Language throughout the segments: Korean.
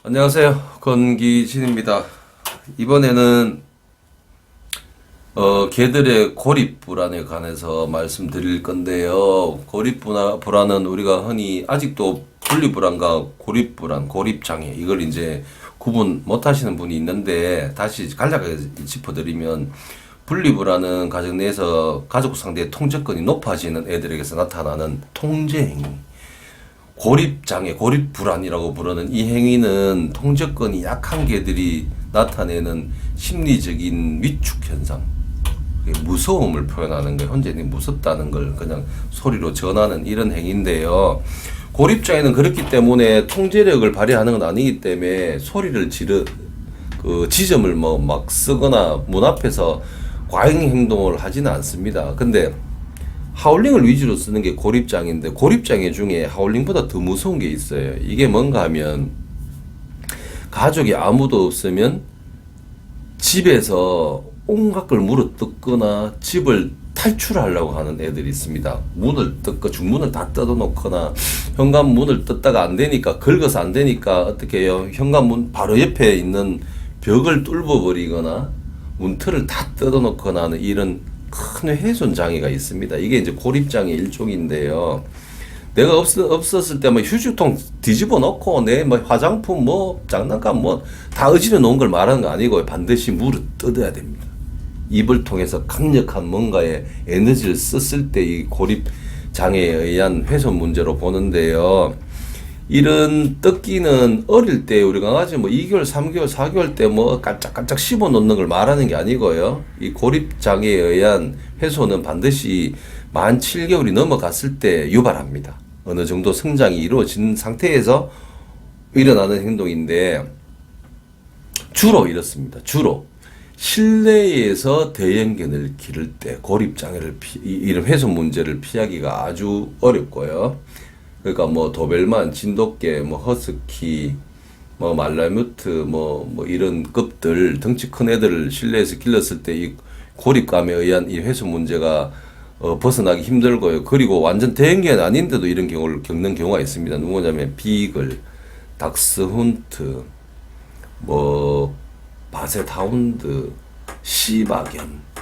안녕하세요. 건기진입니다. 이번에는 개들의 고립불안에 관해서 말씀드릴 건데요. 고립불안은 우리가 흔히 아직도 분리불안과 고립불안, 고립장애 이걸 이제 구분 못 하시는 분이 있는데 다시 간략하게 짚어드리면 분리불안은 가정 내에서 가족 상대의 통제권이 높아지는 애들에게서 나타나는 통제행위. 고립장애, 고립불안이라고 부르는 이 행위는 통제권이 약한 개들이 나타내는 심리적인 위축 현상, 무서움을 표현하는 거예요. 현재는 무섭다는 걸 그냥 소리로 전하는 이런 행위인데요. 고립장애는 그렇기 때문에 통제력을 발휘하는 건 아니기 때문에 소리를 지점을 뭐 막 쓰거나 문 앞에서 과잉 행동을 하지는 않습니다. 근데 하울링을 위주로 쓰는 게 고립장애인데, 고립장애 중에 하울링보다 더 무서운 게 있어요. 이게 뭔가 하면 가족이 아무도 없으면 집에서 온갖 걸 물어뜯거나 집을 탈출하려고 하는 애들이 있습니다. 문을 뜯고 중문을 다 뜯어놓거나, 현관문을 뜯다가 안 되니까, 긁어서 안 되니까 어떻게 해요? 현관문 바로 옆에 있는 벽을 뚫어버리거나 문틀을 다 뜯어놓거나 하는 이런 큰 훼손 장애가 있습니다. 이게 이제 고립장애 일종인데요. 내가 없었을 때 뭐 휴지통 뒤집어 놓고 내 뭐 화장품 뭐 장난감 뭐 다 어지러 놓은 걸 말하는 거 아니고 반드시 물을 뜯어야 됩니다. 입을 통해서 강력한 뭔가에 에너지를 썼을 때 이 고립 장애에 의한 훼손 문제로 보는데요. 이런 뜯기는 어릴 때 우리 강아지 뭐 2개월, 3개월, 4개월 때 뭐 깔짝깔짝 씹어 놓는 걸 말하는 게 아니고요. 이 고립 장애에 의한 훼손은 반드시 만 7개월이 넘어갔을 때 유발합니다. 어느 정도 성장이 이루어진 상태에서 일어나는 행동인데 주로 이렇습니다. 주로 실내에서 대형견을 기를 때 고립 장애를 이런 훼손 문제를 피하기가 아주 어렵고요. 그러니까 뭐 도벨만, 진돗개, 뭐 허스키, 뭐 말라뮤트, 뭐 이런 급들 덩치 큰 애들을 실내에서 길렀을 때 이 고립감에 의한 이 훼손 문제가 벗어나기 힘들고요. 그리고 완전 대형견 아닌데도 이런 경우를 겪는 경우가 있습니다. 누구냐면 비글, 닥스훈트, 뭐 바셋하운드, 시바견.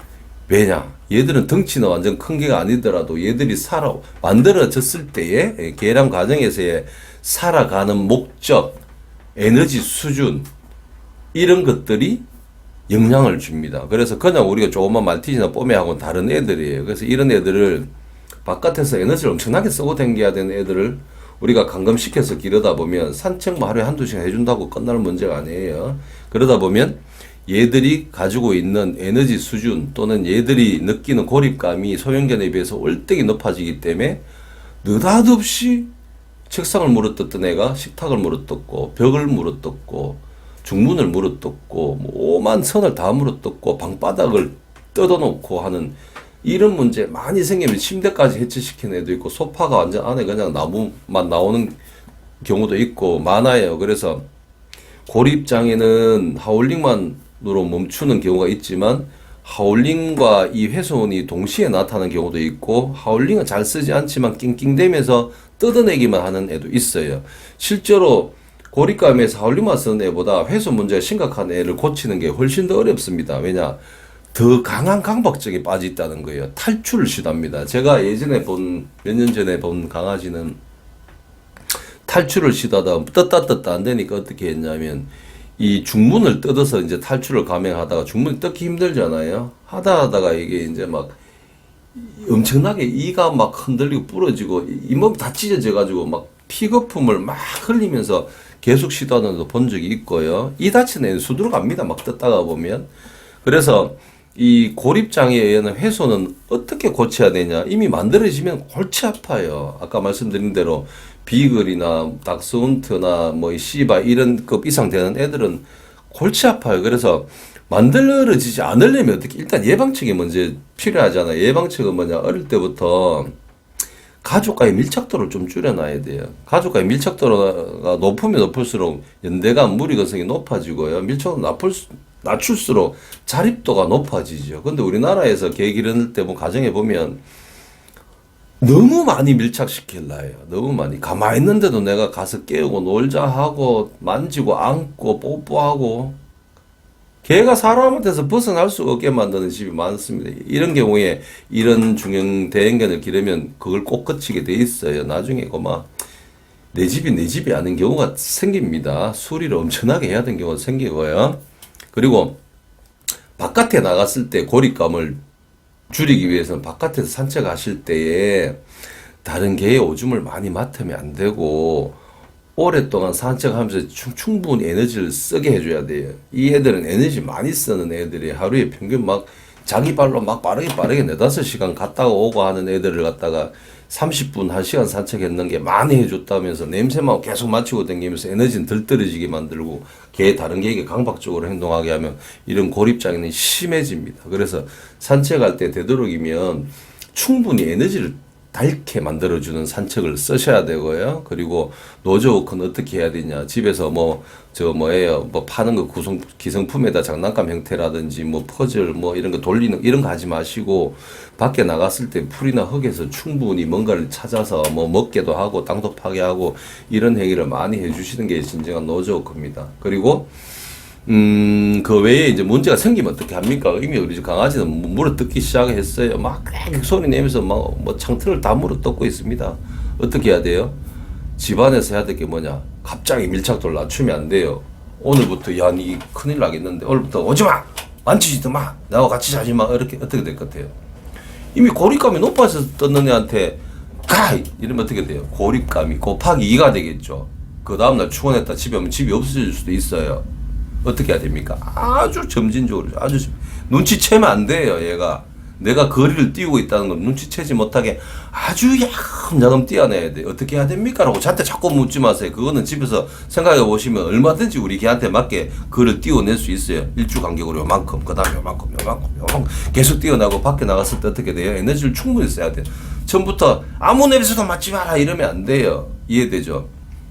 왜냐? 얘들은 덩치는 완전 큰 개가 아니더라도 얘들이 만들어졌을 때의 개량 과정에서의 살아가는 목적, 에너지 수준, 이런 것들이 영향을 줍니다. 그래서 그냥 우리가 조그만 말티즈나 뽀메하고는 다른 애들이에요. 그래서 이런 애들을 바깥에서 에너지를 엄청나게 쓰고 댕겨야 되는 애들을 우리가 감금시켜서 기르다 보면 산책만 하루에 한두 시간 해준다고 끝날 문제가 아니에요. 그러다 보면 얘들이 가지고 있는 에너지 수준 또는 얘들이 느끼는 고립감이 소형견에 비해서 월등히 높아지기 때문에 느닷없이 책상을 물어뜯던 애가 식탁을 물어뜯고 벽을 물어뜯고 중문을 물어뜯고 뭐 오만 선을 다 물어뜯고 방바닥을 뜯어놓고 하는 이런 문제 많이 생기면 침대까지 해체시키는 애도 있고 소파가 완전 안에 그냥 나무만 나오는 경우도 있고 많아요. 그래서 고립장애는 하울링만으로 멈추는 경우가 있지만 하울링과 이 훼손이 동시에 나타나는 경우도 있고 하울링은 잘 쓰지 않지만 낑낑대면서 뜯어내기만 하는 애도 있어요. 실제로 고립감에서 하울링만 쓰는 애보다 훼손 문제가 심각한 애를 고치는 게 훨씬 더 어렵습니다. 왜냐? 더 강한 강박증에 빠져 있다는 거예요. 탈출을 시도합니다. 제가 예전에 몇 년 전에 본 강아지는 탈출을 시도하다가 떴다 안 되니까 어떻게 했냐면 이 중문을 뜯어서 이제 탈출을 감행하다가 중문이 뜯기 힘들잖아요. 하다가 이게 이제 막 엄청나게 이가 막 흔들리고 부러지고 잇몸이 다 찢어져 가지고 막 피거품을 막 흘리면서 계속 시도하는 거 본 적이 있고요. 이 다친 애는 수두룩 갑니다. 막 뜯다가 보면. 그래서 이 고립장애에 의한 훼손은 어떻게 고쳐야 되냐. 이미 만들어지면 골치 아파요. 아까 말씀드린 대로 비글이나 닥스훈트나 뭐 시바 이런 급 이상 되는 애들은 골치 아파요. 그래서 만들어지지 않으려면 어떻게 일단 예방책이 먼저 필요하잖아요. 예방책은 뭐냐. 어릴 때부터 가족과의 밀착도를 좀 줄여놔야 돼요. 가족과의 밀착도가 높으면 높을수록 연대감, 무리건성이 높아지고요. 밀착도 낮출수록 자립도가 높아지죠. 근데 우리나라에서 개 기르는 때 뭐 가정에 보면 너무 많이 밀착시킬라 해요. 너무 많이. 가만히 있는데도 내가 가서 깨우고 놀자 하고 만지고 안고 뽀뽀하고 걔가 사람한테서 벗어날 수 없게 만드는 집이 많습니다. 이런 경우에 이런 중형 대형견을 기르면 그걸 꼭 거치게 돼 있어요. 나중에 고마 내 집이 내 집이 아닌 경우가 생깁니다. 수리를 엄청나게 해야 되는 경우가 생기고요. 그리고 바깥에 나갔을 때 고립감을 줄이기 위해서는 바깥에서 산책하실 때에 다른 개의 오줌을 많이 맡으면 안 되고 오랫동안 산책하면서 충분히 에너지를 쓰게 해줘야 돼요. 이 애들은 에너지 많이 쓰는 애들이 하루에 평균 막 자기 발로 막 빠르게 4-5시간 갔다가 오고 하는 애들을 갖다가 30분, 1시간 산책했는 게 많이 해줬다면서 냄새만 계속 맡히고 다니면서 에너지는 덜 떨어지게 만들고 다른 개에게 강박적으로 행동하게 하면 이런 고립장애는 심해집니다. 그래서 산책할 때 되도록이면 충분히 에너지를 닳게 만들어주는 산책을 쓰셔야 되고요. 그리고 노즈워크는 어떻게 해야 되냐. 집에서 뭐 파는 거 기성품에다 장난감 형태라든지 뭐 퍼즐 뭐 이런 거 돌리는 이런 거 하지 마시고 밖에 나갔을 때 풀이나 흙에서 충분히 뭔가를 찾아서 뭐 먹게도 하고 땅도 파게 하고 이런 행위를 많이 해주시는 게 진정한 노즈워크입니다. 그리고 그 외에 이제 문제가 생기면 어떻게 합니까? 이미 우리 강아지는 물어 뜯기 시작했어요. 막 소리 내면서 막 뭐 창틀을 다 물어 뜯고 있습니다. 어떻게 해야 돼요? 집안에서 해야 될 게 뭐냐? 갑자기 밀착도를 낮추면 안 돼요. 오늘부터 야, 니 큰일 나겠는데 오늘부터 오지 마, 만지지도 마, 나하고 같이 자지 마. 이렇게 어떻게 될 것 같아요? 이미 고립감이 높아서 뜯는 애한테 가! 이러면 어떻게 돼요? 고립감이 곱하기 2가 되겠죠. 그 다음날 출근했다 집에 오면 집이 없어질 수도 있어요. 어떻게 해야 됩니까? 아주 점진적으로 눈치채면 안 돼요. 얘가 내가 거리를 띄우고 있다는 걸 눈치채지 못하게 아주 야금야금 띄어내야 돼. 어떻게 해야 됩니까? 라고 저한테 자꾸 묻지 마세요. 그거는 집에서 생각해 보시면 얼마든지 우리 개한테 맞게 거리를 띄워낼 수 있어요. 일주 간격으로 요만큼, 그 다음에 요만큼 계속 띄어나고 밖에 나갔을 때 어떻게 돼요? 에너지를 충분히 써야 돼요. 처음부터 아무 냄새도 맡지 마라 이러면 안 돼요. 이해되죠?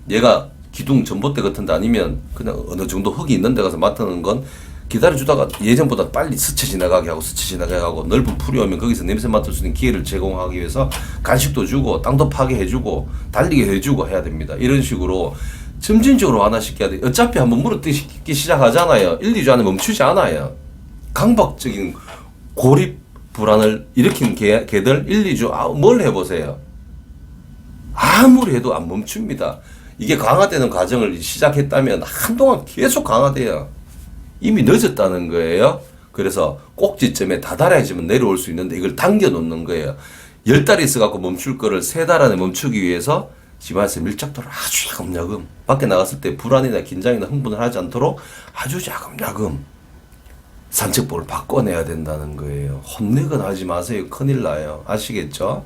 얘가 기둥 전봇대 같은 데 아니면 그냥 어느 정도 흙이 있는 데 가서 맡는 건 기다려주다가 예전보다 빨리 스쳐 지나가게 하고 넓은 풀이 오면 거기서 냄새 맡을 수 있는 기회를 제공하기 위해서 간식도 주고 땅도 파게 해주고 달리게 해주고 해야 됩니다. 이런 식으로 점진적으로 완화시켜야 돼요. 어차피 한번 물어뜯기 시작하잖아요. 1-2주 안에 멈추지 않아요. 강박적인 고립 불안을 일으킨 개들 1-2주 뭘 해보세요. 아무리 해도 안 멈춥니다. 이게 강화되는 과정을 시작했다면 한동안 계속 강화돼요. 이미 늦었다는 거예요. 그래서 꼭지점에 다다라야지만 내려올 수 있는데 이걸 당겨 놓는 거예요. 10달이 있어갖고 멈출 거를 3달 안에 멈추기 위해서 집안에서 밀착도를 아주 야금야금 밖에 나갔을 때 불안이나 긴장이나 흥분을 하지 않도록 아주 야금야금 산책법을 바꿔내야 된다는 거예요. 혼내거나 하지 마세요. 큰일 나요. 아시겠죠?